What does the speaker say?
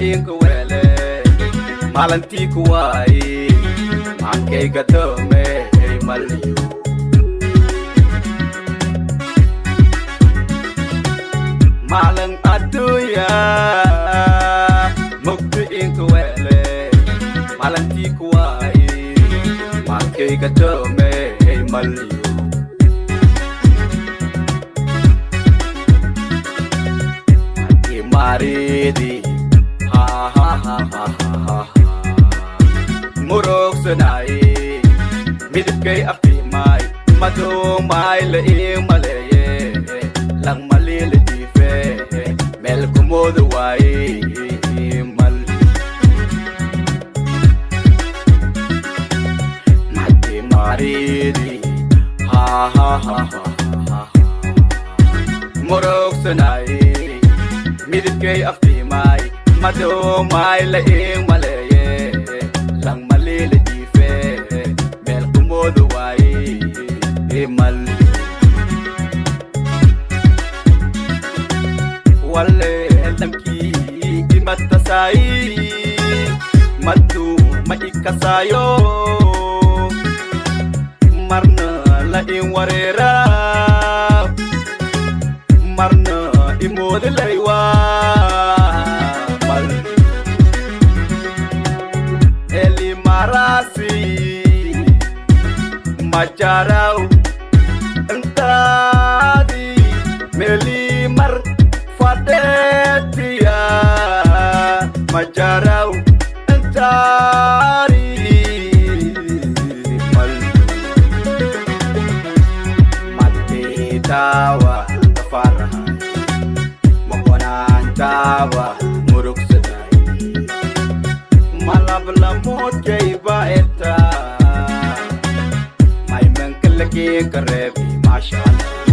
ing wele malanti kuwai make gatome maliu malang aduya mukti ing wele malanti kuwai make gatome maliu maridi ha ha ha ha ha murok senai midip kay api mai madu mai le maleye lang malile dife mel kumodo wai mal mati maridi ha ha ha ha murok senai midip kay api mai madu mai le maleye lang malile dife mel kumodo wai mal wale lamki imatasai madu maikasayo marna la warera marna imodlaiwa mal eli marasi macarau entadi melimar fadetia macarau entari mal mati tawa farah tawa muruk sedai malab lamut kay baeta may mengkelaki karebi masyaallah